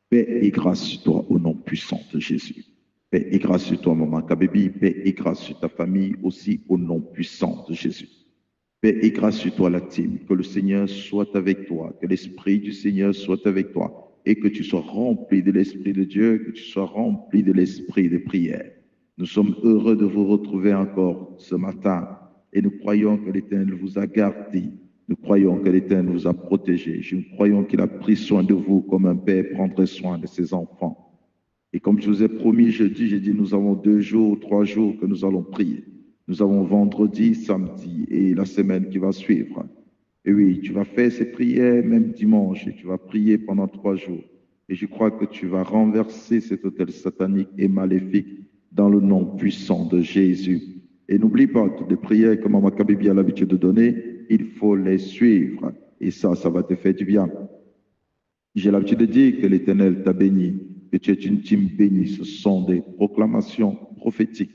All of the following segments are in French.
Paix et grâce sur toi au nom puissant de Jésus. Paix et grâce sur toi, maman Kabebi. Paix et grâce sur ta famille aussi au nom puissant de Jésus. Paix et grâce sur toi, la team. Que le Seigneur soit avec toi, que l'Esprit du Seigneur soit avec toi et que tu sois rempli de l'Esprit de Dieu, que tu sois rempli de l'Esprit de prière. Nous sommes heureux de vous retrouver encore ce matin et nous croyons que l'Éternel vous a gardé. Nous croyons que l'Éternel vous a protégé. Nous croyons qu'il a pris soin de vous comme un père prendrait soin de ses enfants. Et comme je vous ai promis jeudi, j'ai dit nous avons 2 jours, 3 jours que nous allons prier. Nous avons vendredi, samedi et la semaine qui va suivre. Et oui, tu vas faire ces prières même dimanche et tu vas prier pendant 3 jours. Et je crois que tu vas renverser cet hôtel satanique et maléfique dans le nom puissant de Jésus. Et n'oublie pas, toutes les prières que Maman Kabibi a l'habitude de donner, il faut les suivre. Et ça va te faire du bien. J'ai l'habitude de dire que l'Éternel t'a béni, que tu es une team bénie. Ce sont des proclamations prophétiques,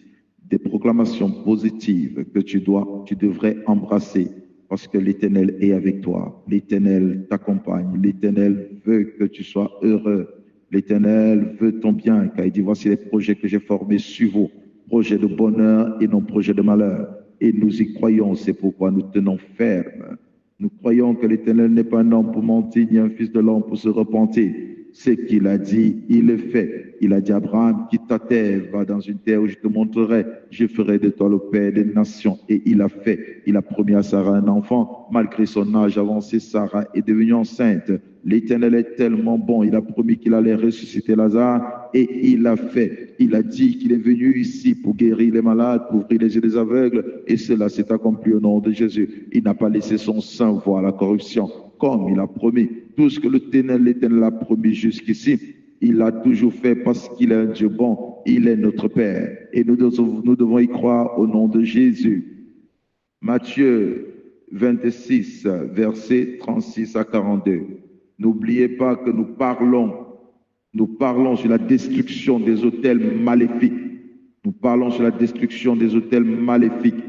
des proclamations positives que tu devrais embrasser parce que l'Éternel est avec toi. L'Éternel t'accompagne. L'Éternel veut que tu sois heureux. L'Éternel veut ton bien, car il dit, voici les projets que j'ai formés sur vous, projets de bonheur et non projets de malheur. Et nous y croyons, c'est pourquoi nous tenons ferme. Nous croyons que l'Éternel n'est pas un homme pour mentir, ni un fils de l'homme pour se repentir. Ce qu'il a dit, il le fait. Il a dit à Abraham, quitte ta terre, va dans une terre où je te montrerai, je ferai de toi le père des nations. Et il a fait. Il a promis à Sarah un enfant. Malgré son âge avancé, Sarah est devenue enceinte. L'Éternel est tellement bon. Il a promis qu'il allait ressusciter Lazare et il l'a fait. Il a dit qu'il est venu ici pour guérir les malades, pour ouvrir les yeux des aveugles et cela s'est accompli au nom de Jésus. Il n'a pas laissé son sein voir la corruption comme il a promis. Tout ce que l'Éternel a promis jusqu'ici, il l'a toujours fait parce qu'il est un Dieu bon. Il est notre Père et nous devons y croire au nom de Jésus. Matthieu 26, versets 36 à 42. N'oubliez pas que nous parlons sur la destruction des autels maléfiques. Nous parlons sur la destruction des autels maléfiques.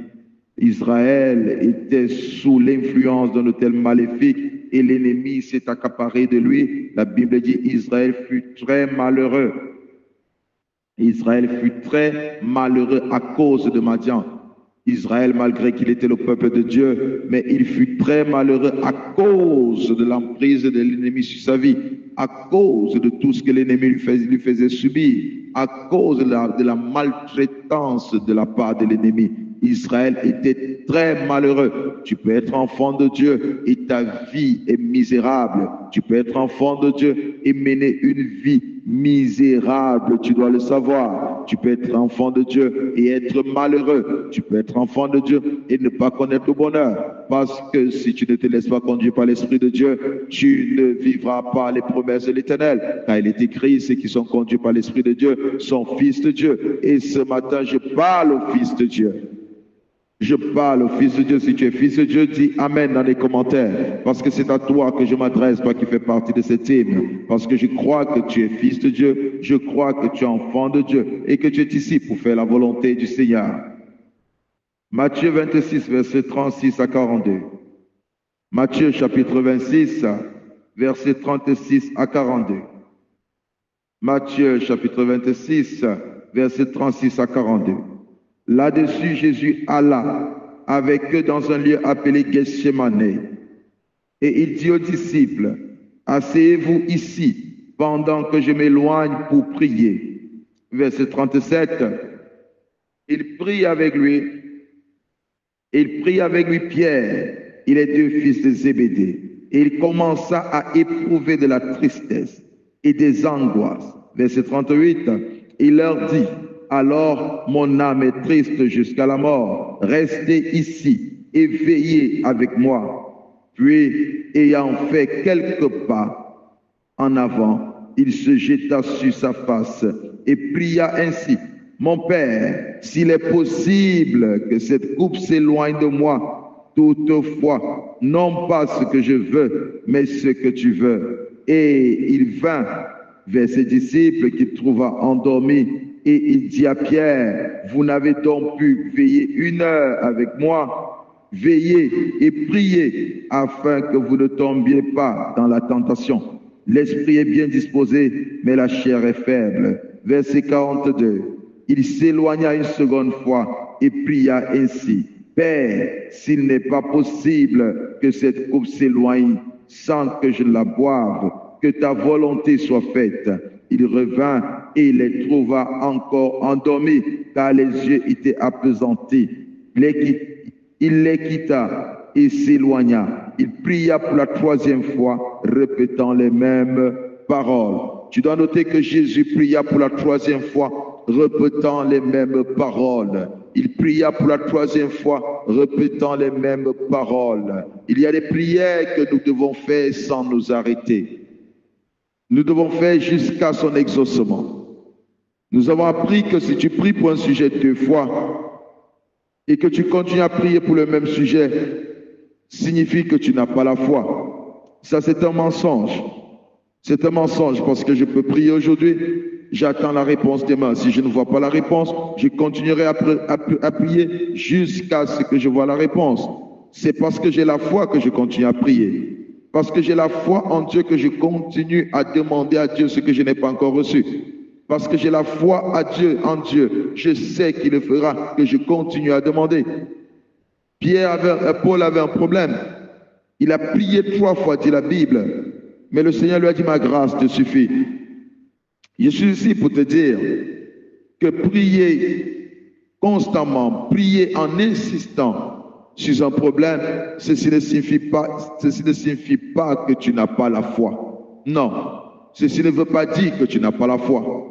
Israël était sous l'influence d'un autel maléfique et l'ennemi s'est accaparé de lui. La Bible dit Israël fut très malheureux. Israël fut très malheureux à cause de Madian. Israël, malgré qu'il était le peuple de Dieu, mais il fut très malheureux à cause de l'emprise de l'ennemi sur sa vie, à cause de tout ce que l'ennemi lui faisait subir, à cause de la maltraitance de la part de l'ennemi. Israël était très malheureux. Tu peux être enfant de Dieu et ta vie est misérable. Tu peux être enfant de Dieu et mener une vie misérable. Tu dois le savoir. Tu peux être enfant de Dieu et être malheureux. Tu peux être enfant de Dieu et ne pas connaître le bonheur. Parce que si tu ne te laisses pas conduire par l'Esprit de Dieu, tu ne vivras pas les promesses de l'Éternel. Car il est écrit, ceux qui sont conduits par l'Esprit de Dieu sont fils de Dieu. Et ce matin, je parle aux fils de Dieu. Je parle au Fils de Dieu. Si tu es Fils de Dieu, dis Amen dans les commentaires. Parce que c'est à toi que je m'adresse, toi qui fais partie de cette hymne. Parce que je crois que tu es Fils de Dieu. Je crois que tu es enfant de Dieu. Et que tu es ici pour faire la volonté du Seigneur. Matthieu 26, verset 36 à 42. Matthieu chapitre 26, verset 36 à 42. Matthieu chapitre 26, verset 36 à 42. Là-dessus, Jésus alla avec eux dans un lieu appelé Gethsémane. Et il dit aux disciples, asseyez-vous ici pendant que je m'éloigne pour prier. Verset 37, il prie avec lui Pierre et les 2 fils de Zébédée. Et il commença à éprouver de la tristesse et des angoisses. Verset 38, il leur dit, alors mon âme est triste jusqu'à la mort. Restez ici et veillez avec moi. Puis, ayant fait quelques pas en avant, il se jeta sur sa face et pria ainsi. Mon Père, s'il est possible que cette coupe s'éloigne de moi, toutefois, non pas ce que je veux, mais ce que tu veux. Et il vint vers ses disciples qu'il trouva endormis. Et il dit à Pierre, vous n'avez donc pu veiller 1 heure avec moi? Veillez et priez afin que vous ne tombiez pas dans la tentation. L'esprit est bien disposé, mais la chair est faible. Verset 42. Il s'éloigna une seconde fois et pria ainsi. Père, s'il n'est pas possible que cette coupe s'éloigne sans que je la boive, que ta volonté soit faite. Il revint et les trouva encore endormis, car les yeux étaient appesantis. Il les quitta et s'éloigna. Il pria pour la troisième fois, répétant les mêmes paroles. Tu dois noter que Jésus pria pour la troisième fois, répétant les mêmes paroles. Il pria pour la troisième fois, répétant les mêmes paroles. Il y a des prières que nous devons faire sans nous arrêter. Nous devons faire jusqu'à son exaucement. Nous avons appris que si tu pries pour un sujet 2 fois et que tu continues à prier pour le même sujet, signifie que tu n'as pas la foi. Ça, c'est un mensonge. C'est un mensonge parce que je peux prier aujourd'hui, j'attends la réponse demain. Si je ne vois pas la réponse, je continuerai à prier jusqu'à ce que je vois la réponse. C'est parce que j'ai la foi que je continue à prier. Parce que j'ai la foi en Dieu que je continue à demander à Dieu ce que je n'ai pas encore reçu. Parce que j'ai la foi en Dieu, je sais qu'il le fera, que je continue à demander. Paul avait un problème. Il a prié 3 fois, dit la Bible. Mais le Seigneur lui a dit, ma grâce te suffit. Je suis ici pour te dire que prier constamment, prier en insistant sur un problème, ceci ne signifie pas que tu n'as pas la foi. Non, ceci ne veut pas dire que tu n'as pas la foi.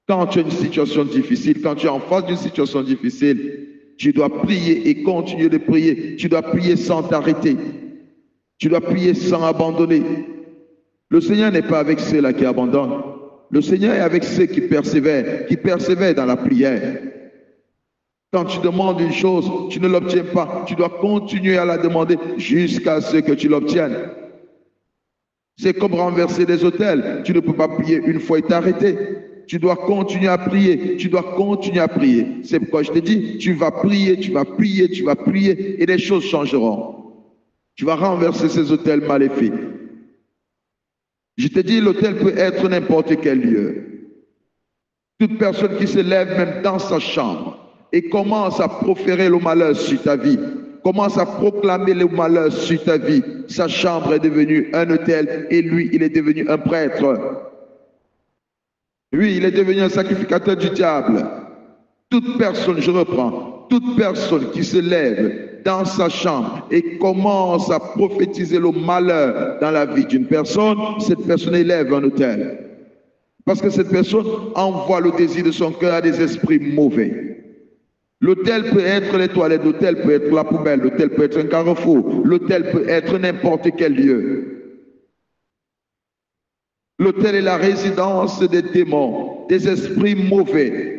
Quand tu as une situation difficile, quand tu es en face d'une situation difficile, tu dois prier et continuer de prier. Tu dois prier sans t'arrêter. Tu dois prier sans abandonner. Le Seigneur n'est pas avec ceux-là qui abandonnent. Le Seigneur est avec ceux qui persévèrent dans la prière. Quand tu demandes une chose, tu ne l'obtiens pas. Tu dois continuer à la demander jusqu'à ce que tu l'obtiennes. C'est comme renverser des autels. Tu ne peux pas prier une fois et t'arrêter. Tu dois continuer à prier. Tu dois continuer à prier. C'est pourquoi je te dis, tu vas prier, tu vas prier, tu vas prier et les choses changeront. Tu vas renverser ces autels maléfiques. Je te dis, l'autel peut être n'importe quel lieu. Toute personne qui se lève même dans sa chambre et commence à proférer le malheur sur ta vie, commence à proclamer le malheur sur ta vie, sa chambre est devenue un autel et lui, il est devenu un prêtre. Lui, il est devenu un sacrificateur du diable. Toute personne, je reprends, toute personne qui se lève dans sa chambre et commence à prophétiser le malheur dans la vie d'une personne, cette personne élève un autel. Parce que cette personne envoie le désir de son cœur à des esprits mauvais. L'autel peut être les toilettes, l'autel peut être la poubelle, l'autel peut être un carrefour, l'autel peut être n'importe quel lieu. L'autel est la résidence des démons, des esprits mauvais.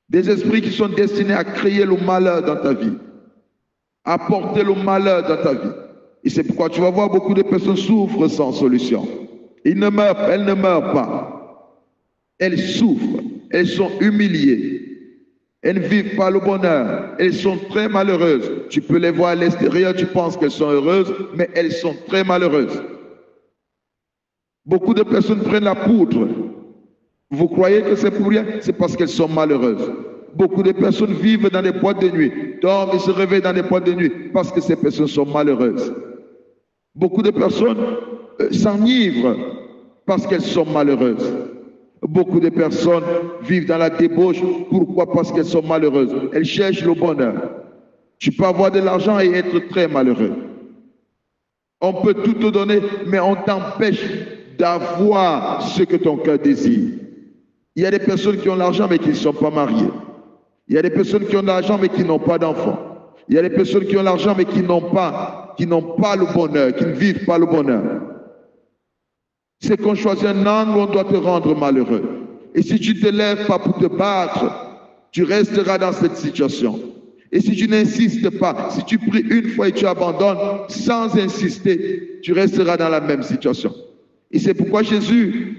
Des esprits qui sont destinés à créer le malheur dans ta vie, à porter le malheur dans ta vie. Et c'est pourquoi tu vas voir beaucoup de personnes souffrent sans solution. Elles ne meurent pas. Elles souffrent, elles sont humiliées. Elles ne vivent pas le bonheur. Elles sont très malheureuses. Tu peux les voir à l'extérieur, tu penses qu'elles sont heureuses, mais elles sont très malheureuses. Beaucoup de personnes prennent la poudre. Vous croyez que c'est pour rien? C'est parce qu'elles sont malheureuses. Beaucoup de personnes vivent dans des boîtes de nuit, dorment et se réveillent dans des boîtes de nuit parce que ces personnes sont malheureuses. Beaucoup de personnes s'enivrent parce qu'elles sont malheureuses. Beaucoup de personnes vivent dans la débauche. Pourquoi? Parce qu'elles sont malheureuses. Elles cherchent le bonheur. Tu peux avoir de l'argent et être très malheureux. On peut tout te donner, mais on t'empêche d'avoir ce que ton cœur désire. Il y a des personnes qui ont l'argent mais qui ne sont pas mariées. Il y a des personnes qui ont l'argent mais qui n'ont pas d'enfants. Il y a des personnes qui ont l'argent mais qui n'ont pas le bonheur, qui ne vivent pas le bonheur. C'est qu'on choisit un angle où on doit te rendre malheureux. Et si tu ne te lèves pas pour te battre, tu resteras dans cette situation. Et si tu n'insistes pas, si tu pries une fois et tu abandonnes sans insister, tu resteras dans la même situation. Et c'est pourquoi Jésus,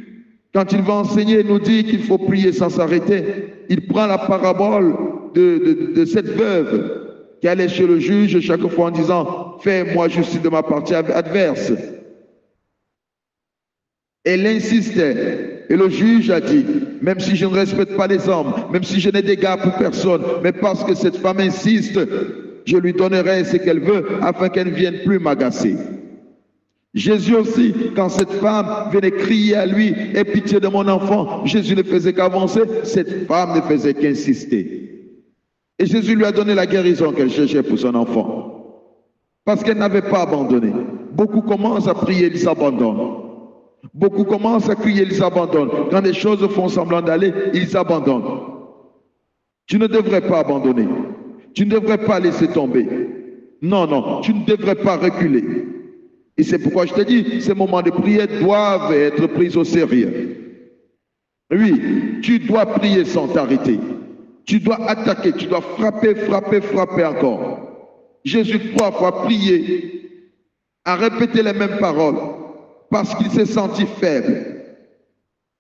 quand il va enseigner, il nous dit qu'il faut prier sans s'arrêter. Il prend la parabole de cette veuve qui allait chez le juge chaque fois en disant « Fais-moi justice de ma partie adverse ». Elle insistait. Et le juge a dit, même si je ne respecte pas les hommes, même si je n'ai d'égard pour personne, mais parce que cette femme insiste, je lui donnerai ce qu'elle veut afin qu'elle ne vienne plus m'agacer. Jésus aussi, quand cette femme venait crier à lui, aie pitié de mon enfant, Jésus ne faisait qu'avancer, cette femme ne faisait qu'insister. Et Jésus lui a donné la guérison qu'elle cherchait pour son enfant. Parce qu'elle n'avait pas abandonné. Beaucoup commencent à prier, ils abandonnent. Beaucoup commencent à crier, ils abandonnent. Quand les choses font semblant d'aller, ils abandonnent. Tu ne devrais pas abandonner. Tu ne devrais pas laisser tomber. Non, non, tu ne devrais pas reculer. Et c'est pourquoi je te dis, ces moments de prière doivent être pris au sérieux. Oui, tu dois prier sans t'arrêter. Tu dois attaquer, tu dois frapper, frapper, frapper encore. Jésus 3 fois prié, a répété les mêmes paroles, parce qu'il s'est senti faible.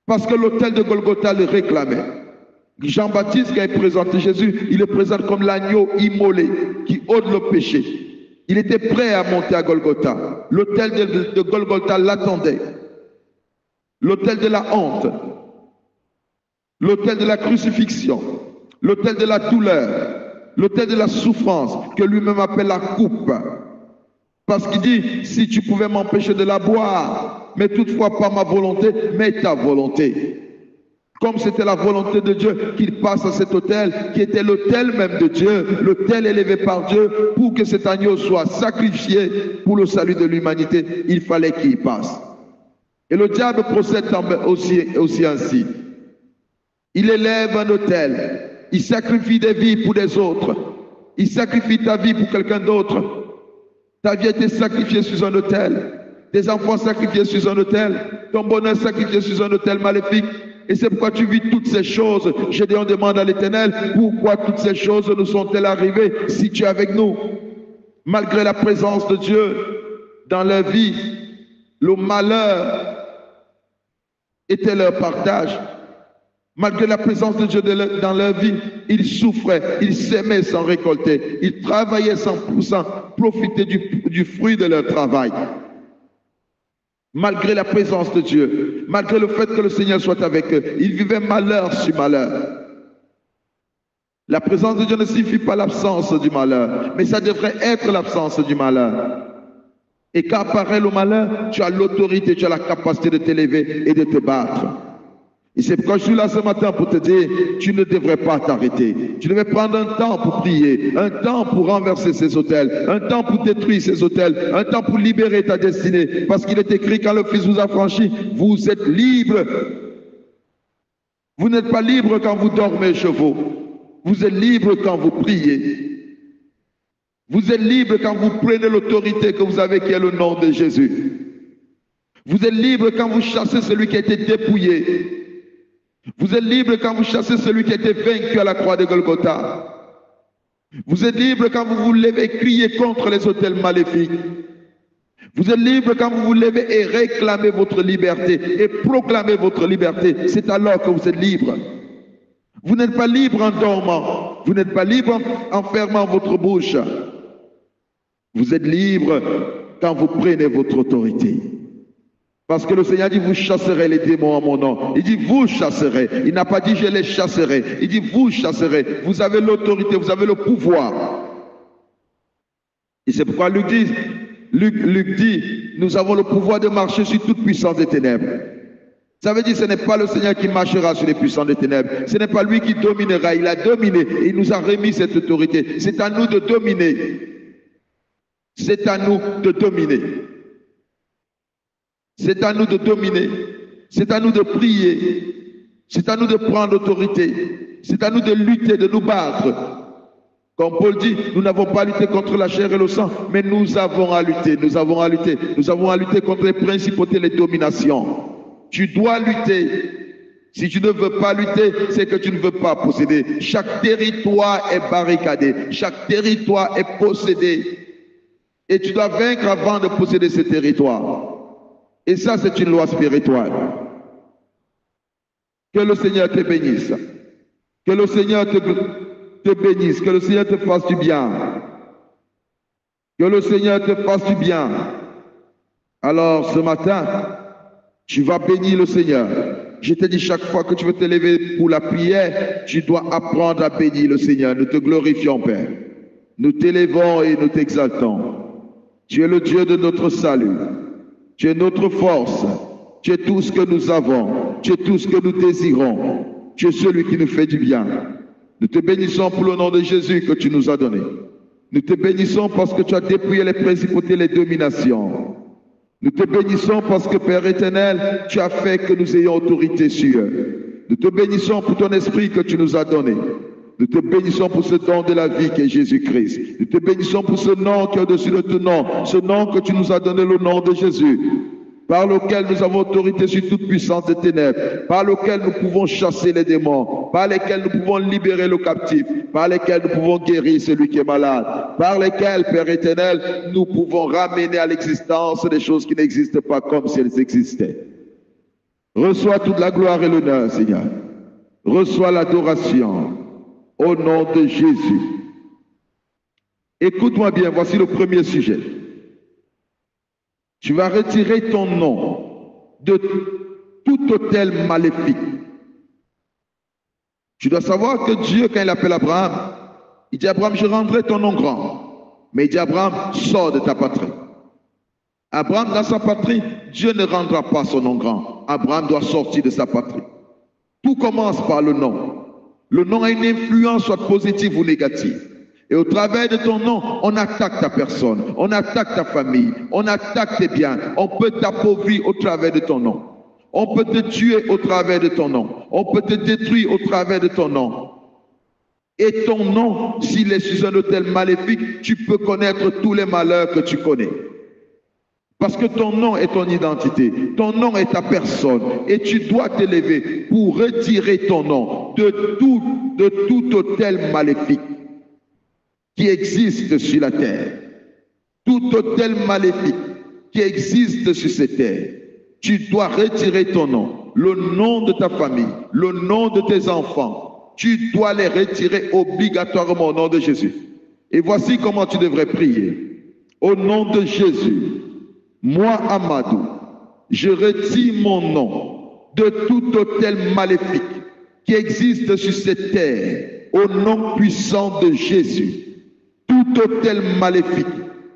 Parce que l'autel de Golgotha le réclamait. Jean-Baptiste, quand il présente Jésus, il le présente comme l'agneau immolé qui ôte le péché. Il était prêt à monter à Golgotha. L'autel de Golgotha l'attendait. L'autel de la honte. L'autel de la crucifixion. L'autel de la douleur. L'autel de la souffrance, que lui-même appelle la coupe. Parce qu'il dit, si tu pouvais m'empêcher de la boire, mais toutefois pas ma volonté, mais ta volonté. Comme c'était la volonté de Dieu qu'il passe à cet autel, qui était l'autel même de Dieu, l'autel élevé par Dieu, pour que cet agneau soit sacrifié pour le salut de l'humanité, il fallait qu'il passe. Et le diable procède aussi ainsi. Il élève un autel, il sacrifie des vies pour des autres, il sacrifie ta vie pour quelqu'un d'autre. Ta vie a été sacrifiée sur un autel, tes enfants sacrifiés sur un autel, ton bonheur sacrifié sur un autel maléfique. Et c'est pourquoi tu vis toutes ces choses. Gédéon demande à l'Éternel, pourquoi toutes ces choses nous sont-elles arrivées si tu es avec nous? Malgré la présence de Dieu dans leur vie, le malheur était leur partage. Malgré la présence de Dieu dans leur vie, ils souffraient, ils s'aimaient sans récolter, ils travaillaient sans profiter du fruit de leur travail. Malgré la présence de Dieu, malgré le fait que le Seigneur soit avec eux, ils vivaient malheur sur malheur. La présence de Dieu ne signifie pas l'absence du malheur, mais ça devrait être l'absence du malheur. Et quand apparaît le malheur, tu as l'autorité, tu as la capacité de t'élever et de te battre. Et c'est pourquoi je suis là ce matin pour te dire, tu ne devrais pas t'arrêter. Tu devrais prendre un temps pour prier, un temps pour renverser ces autels, un temps pour détruire ces autels, un temps pour libérer ta destinée. Parce qu'il est écrit, quand le Fils vous a franchi, vous êtes libre. Vous n'êtes pas libre quand vous dormez, chevaux. Vous êtes libre quand vous priez. Vous êtes libre quand vous prenez l'autorité que vous avez, qui est le nom de Jésus. Vous êtes libre quand vous chassez celui qui a été dépouillé. Vous êtes libre quand vous chassez celui qui a été vaincu à la croix de Golgotha. Vous êtes libre quand vous vous levez et criez contre les autels maléfiques. Vous êtes libre quand vous vous levez et réclamez votre liberté et proclamez votre liberté. C'est alors que vous êtes libre. Vous n'êtes pas libre en dormant. Vous n'êtes pas libre en fermant votre bouche. Vous êtes libre quand vous prenez votre autorité. Parce que le Seigneur dit, vous chasserez les démons en mon nom. Il dit, vous chasserez. Il n'a pas dit, je les chasserai. Il dit, vous chasserez. Vous avez l'autorité, vous avez le pouvoir. Et c'est pourquoi Luc dit, nous avons le pouvoir de marcher sur toute puissance des ténèbres. Ça veut dire, ce n'est pas le Seigneur qui marchera sur les puissances des ténèbres. Ce n'est pas lui qui dominera. Il a dominé et il nous a remis cette autorité. C'est à nous de dominer. C'est à nous de dominer. C'est à nous de dominer, c'est à nous de prier, c'est à nous de prendre l'autorité, c'est à nous de lutter, de nous battre. Comme Paul dit, nous n'avons pas à lutter contre la chair et le sang, mais nous avons à lutter, nous avons à lutter contre les principautés et les dominations. Tu dois lutter. Si tu ne veux pas lutter, c'est que tu ne veux pas posséder. Chaque territoire est barricadé, chaque territoire est possédé. Et tu dois vaincre avant de posséder ce territoire. Et ça, c'est une loi spirituelle. Que le Seigneur te bénisse. Que le Seigneur te bénisse. Que le Seigneur te fasse du bien. Que le Seigneur te fasse du bien. Alors, ce matin, Tu vas bénir le Seigneur. Je te dis, chaque fois que tu veux te lever pour la prière, tu dois apprendre à bénir le Seigneur. Nous te glorifions, Père. Nous t'élevons et nous t'exaltons. Tu es le Dieu de notre salut. Tu es notre force. Tu es tout ce que nous avons. Tu es tout ce que nous désirons. Tu es celui qui nous fait du bien. Nous te bénissons pour le nom de Jésus que tu nous as donné. Nous te bénissons parce que tu as dépouillé les principautés et les dominations. Nous te bénissons parce que, Père éternel, tu as fait que nous ayons autorité sur eux. Nous te bénissons pour ton esprit que tu nous as donné. Nous te bénissons pour ce don de la vie qui est Jésus-Christ. Nous te bénissons pour ce nom qui est au-dessus de tout nom. Ce nom que tu nous as donné, le nom de Jésus, par lequel nous avons autorité sur toute puissance des ténèbres, par lequel nous pouvons chasser les démons, par lesquels nous pouvons libérer le captif, par lesquels nous pouvons guérir celui qui est malade, par lesquels, Père éternel, nous pouvons ramener à l'existence des choses qui n'existent pas comme si elles existaient. Reçois toute la gloire et l'honneur, Seigneur. Reçois l'adoration au nom de Jésus. Écoute-moi bien, voici le premier sujet. Tu vas retirer ton nom de tout autel maléfique. Tu dois savoir que Dieu, quand il appelle Abraham, il dit, Abraham, je rendrai ton nom grand. Mais il dit, Abraham, sors de ta patrie. Abraham, dans sa patrie, Dieu ne rendra pas son nom grand. Abraham doit sortir de sa patrie. Tout commence par le nom. Le nom a une influence, soit positive ou négative. Et au travers de ton nom, on attaque ta personne, on attaque ta famille, on attaque tes biens. On peut t'appauvrir au travers de ton nom. On peut te tuer au travers de ton nom. On peut te détruire au travers de ton nom. Et ton nom, s'il est sous un autel maléfique, tu peux connaître tous les malheurs que tu connais. Parce que ton nom est ton identité, ton nom est ta personne. Et tu dois t'élever pour retirer ton nom de tout autel maléfique qui existe sur la terre. Tout autel maléfique qui existe sur cette terre. Tu dois retirer ton nom, le nom de ta famille, le nom de tes enfants. Tu dois les retirer obligatoirement au nom de Jésus. Et voici comment tu devrais prier. Au nom de Jésus, moi, Amadou, je retire mon nom de tout autel maléfique qui existe sur cette terre au nom puissant de Jésus. Tout autel maléfique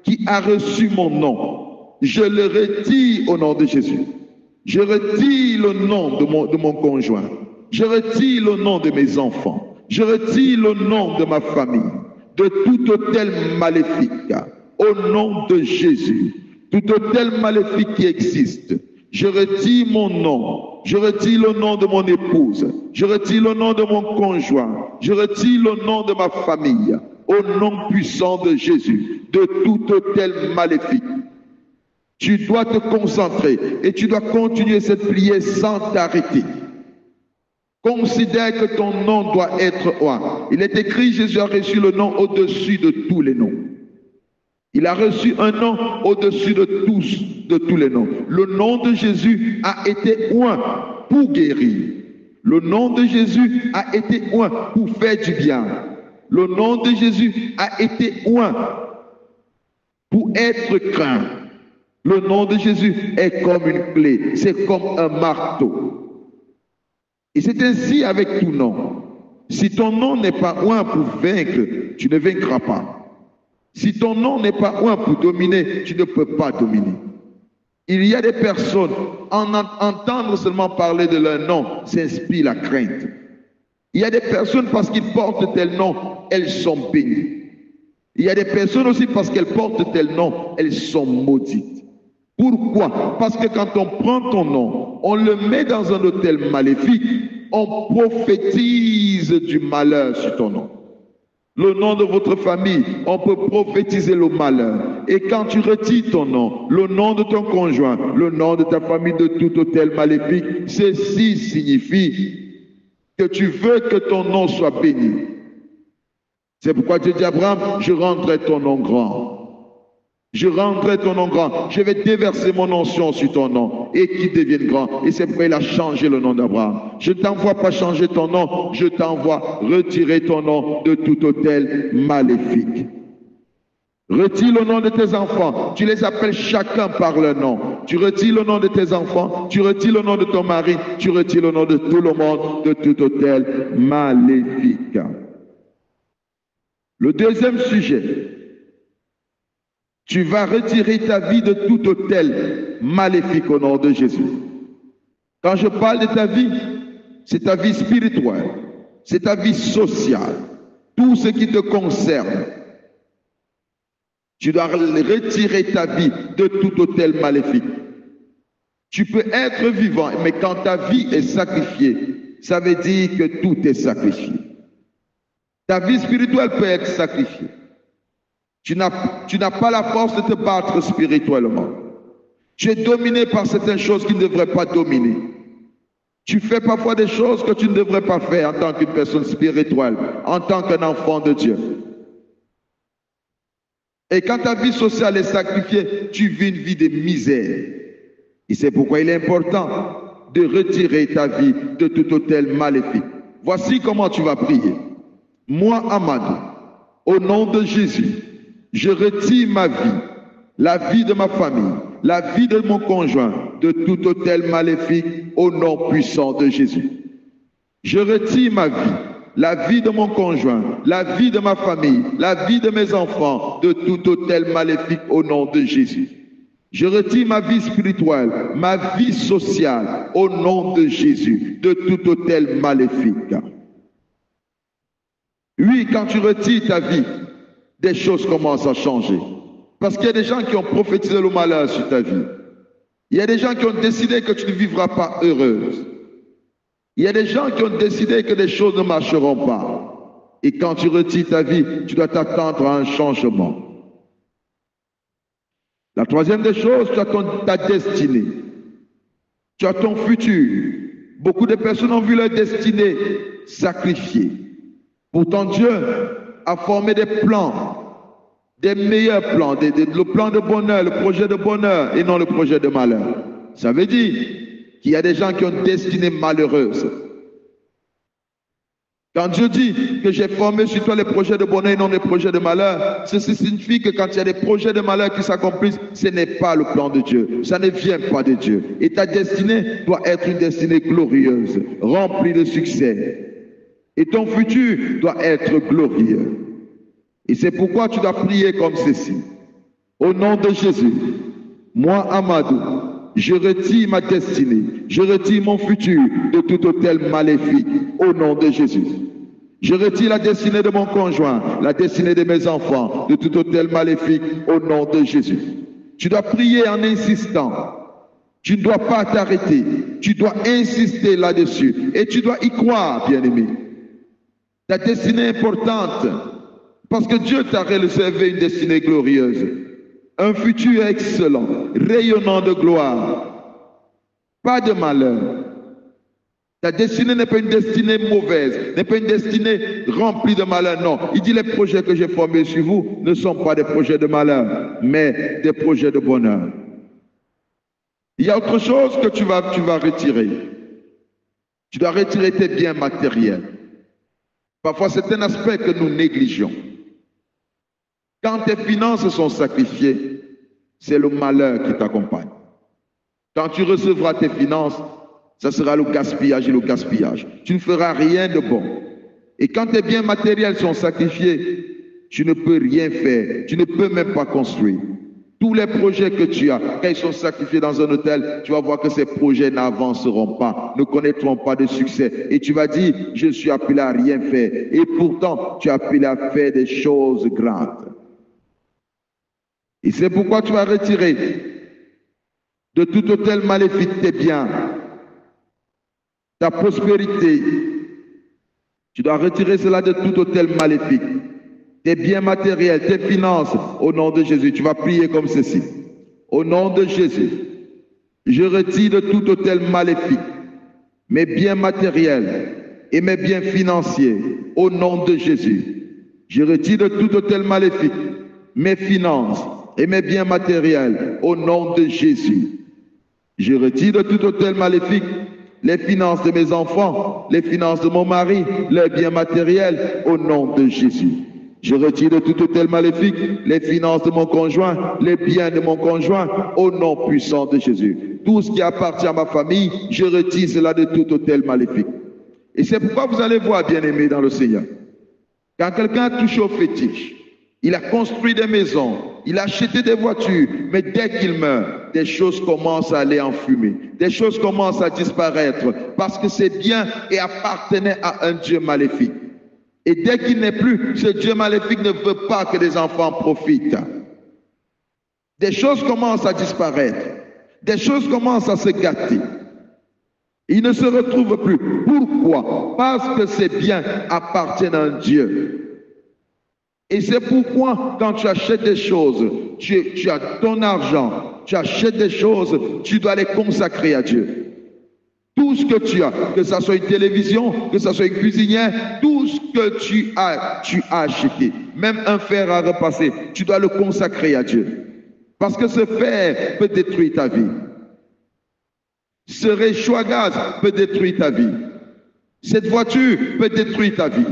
qui a reçu mon nom, je le retire au nom de Jésus. Je retire le nom de mon conjoint. Je retire le nom de mes enfants. Je retire le nom de ma famille. De tout autel maléfique au nom de Jésus. Tout autel maléfique qui existe. Je retire mon nom. Je retire le nom de mon épouse. Je retire le nom de mon conjoint. Je retire le nom de ma famille. Au nom puissant de Jésus, de tout autel maléfique. Tu dois te concentrer et tu dois continuer cette prière sans t'arrêter. Considère que ton nom doit être roi. Il est écrit, Jésus a reçu le nom au-dessus de tous les noms. Il a reçu un nom au-dessus de tous les noms. Le nom de Jésus a été oint pour guérir. Le nom de Jésus a été oint pour faire du bien. Le nom de Jésus a été oint pour être craint. Le nom de Jésus est comme une clé, c'est comme un marteau. Et c'est ainsi avec tout nom. Si ton nom n'est pas oint pour vaincre, tu ne vaincras pas. Si ton nom n'est pas oint pour dominer, tu ne peux pas dominer. Il y a des personnes, entendre seulement parler de leur nom, s'inspire la crainte. Il y a des personnes, parce qu'ils portent tel nom, elles sont bénies. Il y a des personnes aussi, parce qu'elles portent tel nom, elles sont maudites. Pourquoi? Parce que quand on prend ton nom, on le met dans un autel maléfique, on prophétise du malheur sur ton nom. Le nom de votre famille, on peut prophétiser le malheur. Et quand tu retires ton nom, le nom de ton conjoint, le nom de ta famille, de tout autel maléfique, ceci signifie que tu veux que ton nom soit béni. C'est pourquoi Dieu dit à Abraham, je rendrai ton nom grand. Je rendrai ton nom grand. Je vais déverser mon onction sur ton nom et qu'il devienne grand. Et c'est pourquoi il a changé le nom d'Abraham. Je ne t'envoie pas changer ton nom, je t'envoie retirer ton nom de tout autel maléfique. Retire le nom de tes enfants. Tu les appelles chacun par leur nom. Tu retires le nom de tes enfants. Tu retires le nom de ton mari. Tu retires le nom de tout le monde, de tout autel maléfique. Le deuxième sujet. Tu vas retirer ta vie de tout autel maléfique au nom de Jésus. Quand je parle de ta vie, c'est ta vie spirituelle, c'est ta vie sociale, tout ce qui te concerne. Tu dois retirer ta vie de tout autel maléfique. Tu peux être vivant, mais quand ta vie est sacrifiée, ça veut dire que tout est sacrifié. Ta vie spirituelle peut être sacrifiée. Tu n'as pas la force de te battre spirituellement. Tu es dominé par certaines choses qui ne devraient pas dominer. Tu fais parfois des choses que tu ne devrais pas faire en tant qu'une personne spirituelle, en tant qu'un enfant de Dieu. Et quand ta vie sociale est sacrifiée, tu vis une vie de misère. Et c'est pourquoi il est important de retirer ta vie de tout autel maléfique. Voici comment tu vas prier. Moi, Amadou, au nom de Jésus, je retire ma vie, la vie de ma famille, la vie de mon conjoint, de tout autel maléfique au nom puissant de Jésus. Je retire ma vie, la vie de mon conjoint, la vie de ma famille, la vie de mes enfants, de tout autel maléfique au nom de Jésus. Je retire ma vie spirituelle, ma vie sociale au nom de Jésus, de tout autel maléfique. Oui, quand tu retires ta vie, des choses commencent à changer. Parce qu'il y a des gens qui ont prophétisé le malheur sur ta vie. Il y a des gens qui ont décidé que tu ne vivras pas heureuse. Il y a des gens qui ont décidé que des choses ne marcheront pas. Et quand tu retires ta vie, tu dois t'attendre à un changement. La troisième des choses, tu as ta destinée. Tu as ton futur. Beaucoup de personnes ont vu leur destinée sacrifiée. Pourtant, Dieu a formé des plans, des meilleurs plans, le plan de bonheur, le projet de bonheur et non le projet de malheur. Ça veut dire qu'il y a des gens qui ont une destinée malheureuse. Quand Dieu dit que j'ai formé sur toi les projets de bonheur et non les projets de malheur, ceci signifie que quand il y a des projets de malheur qui s'accomplissent, ce n'est pas le plan de Dieu. Ça ne vient pas de Dieu. Et ta destinée doit être une destinée glorieuse, remplie de succès. Et ton futur doit être glorieux. Et c'est pourquoi tu dois prier comme ceci. Au nom de Jésus, moi, Amadou, je retire ma destinée, je retire mon futur de tout autel maléfique au nom de Jésus. Je retire la destinée de mon conjoint, la destinée de mes enfants, de tout autel maléfique au nom de Jésus. Tu dois prier en insistant. Tu ne dois pas t'arrêter. Tu dois insister là-dessus. Et tu dois y croire, bien-aimé. Ta destinée est importante parce que Dieu t'a réservé une destinée glorieuse. Un futur excellent, rayonnant de gloire. Pas de malheur. Ta destinée n'est pas une destinée mauvaise, n'est pas une destinée remplie de malheur, non. Il dit les projets que j'ai formés sur vous ne sont pas des projets de malheur, mais des projets de bonheur. Il y a autre chose que tu vas retirer. Tu dois retirer tes biens matériels. Parfois, c'est un aspect que nous négligeons. Quand tes finances sont sacrifiées, c'est le malheur qui t'accompagne. Quand tu recevras tes finances, ça sera le gaspillage et le gaspillage. Tu ne feras rien de bon. Et quand tes biens matériels sont sacrifiés, tu ne peux rien faire. Tu ne peux même pas construire. Tous les projets que tu as, quand ils sont sacrifiés dans un hôtel, tu vas voir que ces projets n'avanceront pas, ne connaîtront pas de succès. Et tu vas dire, je suis appelé à rien faire. Et pourtant, tu es appelé à faire des choses grandes. Et c'est pourquoi tu vas retirer de tout hôtel maléfique tes biens, ta prospérité. Tu dois retirer cela de tout hôtel maléfique. Tes biens matériels, tes finances, au nom de Jésus. Tu vas prier comme ceci. Au nom de Jésus, je retire de tout hôtel maléfique mes biens matériels et mes biens financiers. Au nom de Jésus, je retire de tout hôtel maléfique mes finances et mes biens matériels. Au nom de Jésus, je retire de tout hôtel maléfique les finances de mes enfants, les finances de mon mari, leurs biens matériels. Au nom de Jésus. Je retire de tout hôtel maléfique les finances de mon conjoint, les biens de mon conjoint, au nom puissant de Jésus. Tout ce qui appartient à ma famille, je retire cela de tout hôtel maléfique. Et c'est pourquoi vous allez voir, bien-aimés dans le Seigneur, quand quelqu'un a touché au fétiche, il a construit des maisons, il a acheté des voitures, mais dès qu'il meurt, des choses commencent à aller en fumée, des choses commencent à disparaître, parce que ces biens appartenaient à un Dieu maléfique. Et dès qu'il n'est plus, ce Dieu maléfique ne veut pas que les enfants profitent. Des choses commencent à disparaître, des choses commencent à se gâter. Il ne se retrouve plus. Pourquoi? Parce que ces biens appartiennent à un Dieu. Et c'est pourquoi, quand tu achètes des choses, tu as ton argent, tu achètes des choses, tu dois les consacrer à Dieu. Tout ce que tu as, que ce soit une télévision, que ce soit une cuisinière, tout ce que tu as acheté. Même un fer à repasser, tu dois le consacrer à Dieu. Parce que ce fer peut détruire ta vie. Ce réchaud à gaz peut détruire ta vie. Cette voiture peut détruire ta vie.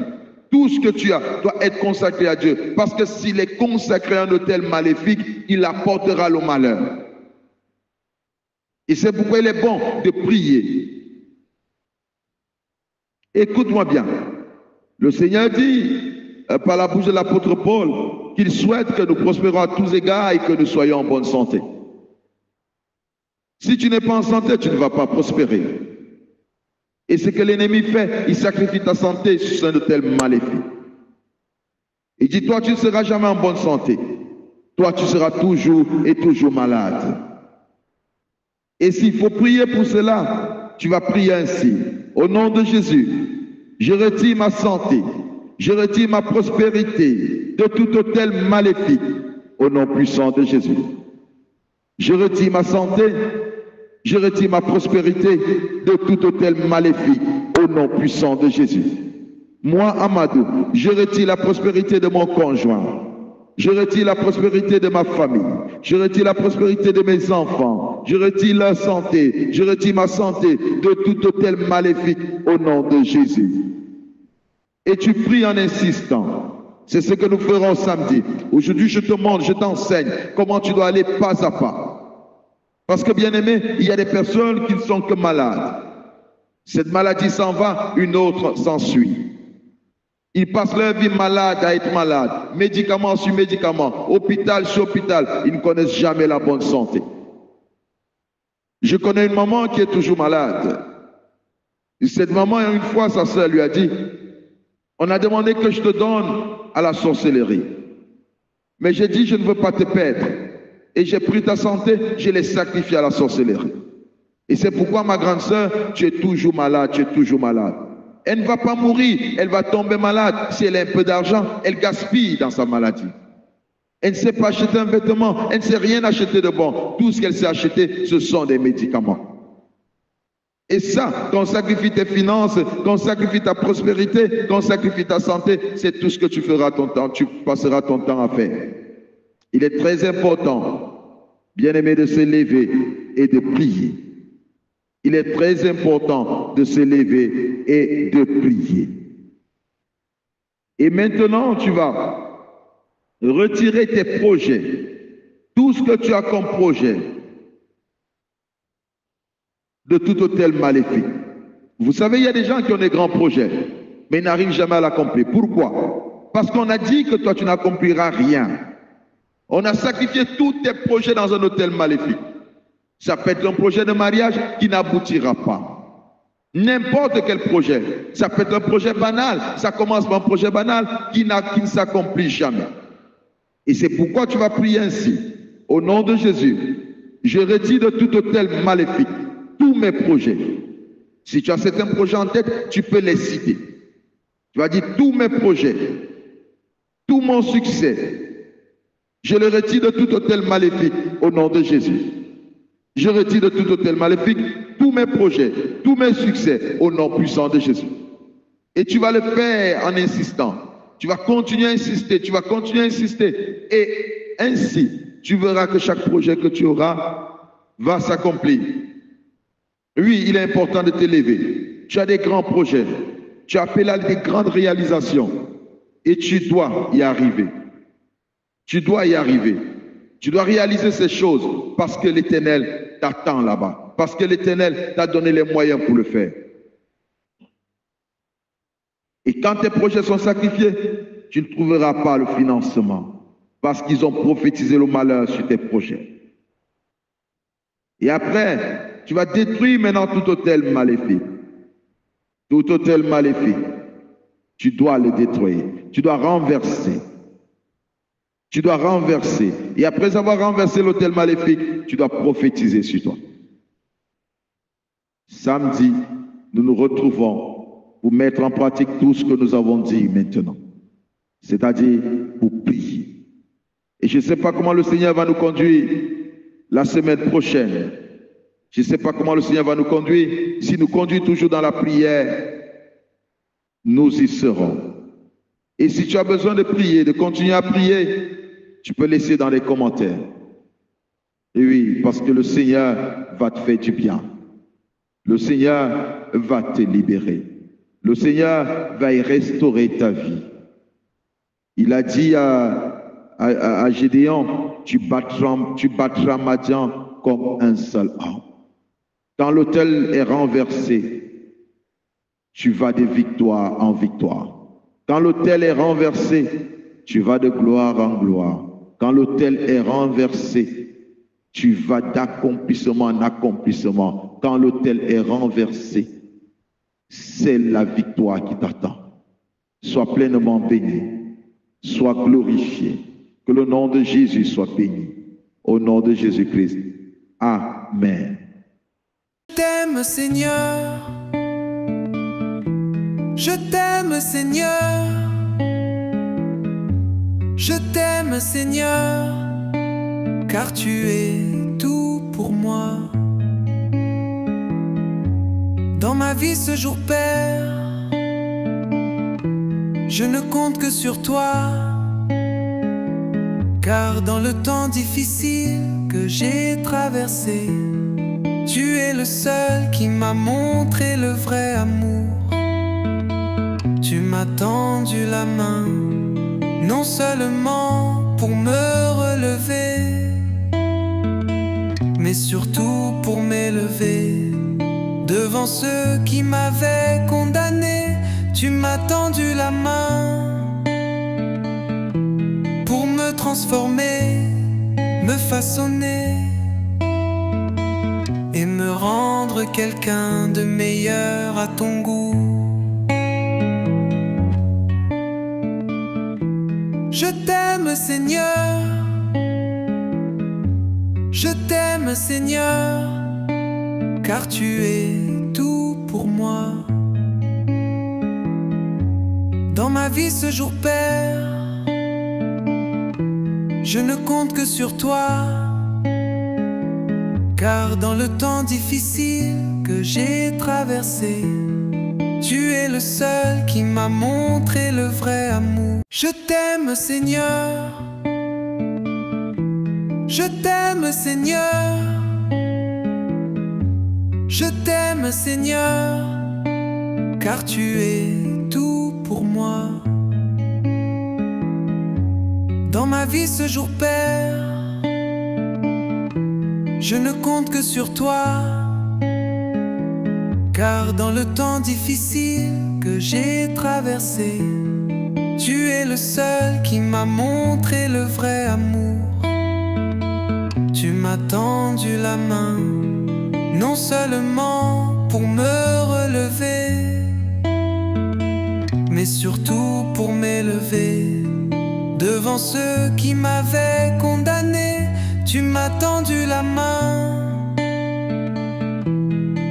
Tout ce que tu as doit être consacré à Dieu. Parce que s'il est consacré à un hôtel maléfique, il apportera le malheur. Et c'est pourquoi il est bon de prier. Écoute-moi bien. Le Seigneur dit, par la bouche de l'apôtre Paul, qu'il souhaite que nous prospérons à tous égards et que nous soyons en bonne santé. Si tu n'es pas en santé, tu ne vas pas prospérer. Et ce que l'ennemi fait, il sacrifie ta santé sur un hôtel maléfique. Il dit, toi, tu ne seras jamais en bonne santé. Toi, tu seras toujours et toujours malade. Et s'il faut prier pour cela, tu vas prier ainsi. Au nom de Jésus, je retire ma santé, je retire ma prospérité de tout hôtel maléfique. Au nom puissant de Jésus. Je retire ma santé, je retire ma prospérité de tout hôtel maléfique. Au nom puissant de Jésus. Moi, Amadou, je retire la prospérité de mon conjoint. Je retire la prospérité de ma famille. Je retire la prospérité de mes enfants. Je retire leur santé. Je retire ma santé de tout hôtel maléfique au nom de Jésus. Et tu pries en insistant. C'est ce que nous ferons samedi. Aujourd'hui, je te montre, je t'enseigne comment tu dois aller pas à pas. Parce que, bien aimé, il y a des personnes qui ne sont que malades. Cette maladie s'en va, une autre s'ensuit. Ils passent leur vie malade à être malade, médicament sur médicament, hôpital sur hôpital. Ils ne connaissent jamais la bonne santé. Je connais une maman qui est toujours malade. Et cette maman, une fois, sa sœur lui a dit, on a demandé que je te donne à la sorcellerie. Mais j'ai dit, je ne veux pas te perdre. Et j'ai pris ta santé, je l'ai sacrifiée à la sorcellerie. Et c'est pourquoi, ma grande sœur, tu es toujours malade, tu es toujours malade. Elle ne va pas mourir, elle va tomber malade. Si elle a un peu d'argent, elle gaspille dans sa maladie. Elle ne sait pas acheter un vêtement, elle ne sait rien acheter de bon. Tout ce qu'elle sait acheter, ce sont des médicaments. Et ça, quand on sacrifie tes finances, quand on sacrifie ta prospérité, quand on sacrifie ta santé, c'est tout ce que tu feras ton temps, tu passeras ton temps à faire. Il est très important, bien aimé, de se lever et de prier. Il est très important de se lever et de prier. Et maintenant, tu vas retirer tes projets, tout ce que tu as comme projet, de tout hôtel maléfique. Vous savez, il y a des gens qui ont des grands projets, mais ils n'arrivent jamais à l'accomplir. Pourquoi? Parce qu'on a dit que toi, tu n'accompliras rien. On a sacrifié tous tes projets dans un hôtel maléfique. Ça peut être un projet de mariage qui n'aboutira pas. N'importe quel projet. Ça peut être un projet banal. Ça commence par un projet banal qui ne s'accomplit jamais. Et c'est pourquoi tu vas prier ainsi. Au nom de Jésus, je retire de tout hôtel maléfique tous mes projets. Si tu as certains projets en tête, tu peux les citer. Tu vas dire tous mes projets, tout mon succès, je le retire de tout hôtel maléfique au nom de Jésus. Je retire de tout hôtel maléfique tous mes projets, tous mes succès au nom puissant de Jésus. Et tu vas le faire en insistant. Tu vas continuer à insister, tu vas continuer à insister. Et ainsi, tu verras que chaque projet que tu auras va s'accomplir. Oui, il est important de te lever. Tu as des grands projets. Tu as appelé à des grandes réalisations. Et tu dois y arriver. Tu dois y arriver. Tu dois réaliser ces choses parce que l'Éternel t'attend là-bas. Parce que l'Éternel t'a donné les moyens pour le faire. Et quand tes projets sont sacrifiés, tu ne trouveras pas le financement parce qu'ils ont prophétisé le malheur sur tes projets. Et après, tu vas détruire maintenant tout hôtel maléfique. Tout hôtel maléfique. Tu dois le détruire. Tu dois renverser. Tu dois renverser. Et après avoir renversé l'hôtel maléfique, tu dois prophétiser sur toi. Samedi, nous nous retrouvons pour mettre en pratique tout ce que nous avons dit maintenant. C'est-à-dire pour prier. Et je ne sais pas comment le Seigneur va nous conduire la semaine prochaine. Je ne sais pas comment le Seigneur va nous conduire. S'il nous conduit toujours dans la prière, nous y serons. Et si tu as besoin de prier, de continuer à prier, tu peux laisser dans les commentaires. Et oui, parce que le Seigneur va te faire du bien. Le Seigneur va te libérer. Le Seigneur va y restaurer ta vie. Il a dit à Gédéon, tu battras Madian comme un seul homme. Quand l'autel est renversé, tu vas de victoire en victoire. Quand l'autel est renversé, tu vas de gloire en gloire. Quand l'autel est renversé, tu vas d'accomplissement en accomplissement. Quand l'autel est renversé, c'est la victoire qui t'attend. Sois pleinement béni, sois glorifié. Que le nom de Jésus soit béni. Au nom de Jésus-Christ. Amen. Je t'aime, Seigneur. Je t'aime, Seigneur. Je t'aime, Seigneur, car tu es tout pour moi. Dans ma vie ce jour, Père, je ne compte que sur toi, car dans le temps difficile que j'ai traversé, tu es le seul qui m'a montré le vrai amour. Tu m'as tendu la main, non seulement pour me relever, mais surtout pour m'élever devant ceux qui m'avaient condamné. Tu m'as tendu la main pour me transformer, me façonner et me rendre quelqu'un de meilleur à ton goût. Je t'aime, Seigneur. Je t'aime, Seigneur, car tu es tout pour moi. Dans ma vie ce jour, Père, je ne compte que sur toi, car dans le temps difficile que j'ai traversé, tu es le seul qui m'a montré le vrai amour. Je t'aime, Seigneur. Je t'aime, Seigneur. Je t'aime, Seigneur, car tu es tout pour moi. Dans ma vie ce jour, Père, je ne compte que sur toi, car dans le temps difficile que j'ai traversé, tu es le seul qui m'a montré le vrai amour. Tu m'as tendu la main, non seulement pour me relever, mais surtout pour m'élever devant ceux qui m'avaient condamné. Tu m'as tendu la main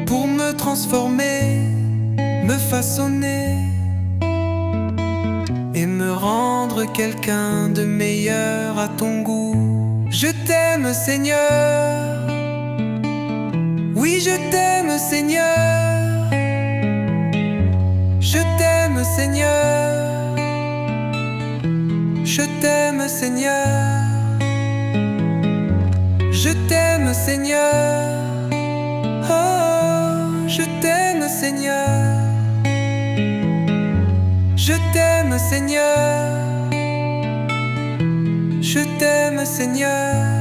pour me transformer, me façonner et me rendre quelqu'un de meilleur à ton goût. Je t'aime, Seigneur. Oui, je t'aime, Seigneur. Je t'aime, Seigneur. Je t'aime, Seigneur. Je t'aime, Seigneur. Oh, je t'aime, Seigneur. Je t'aime Seigneur, je t'aime Seigneur.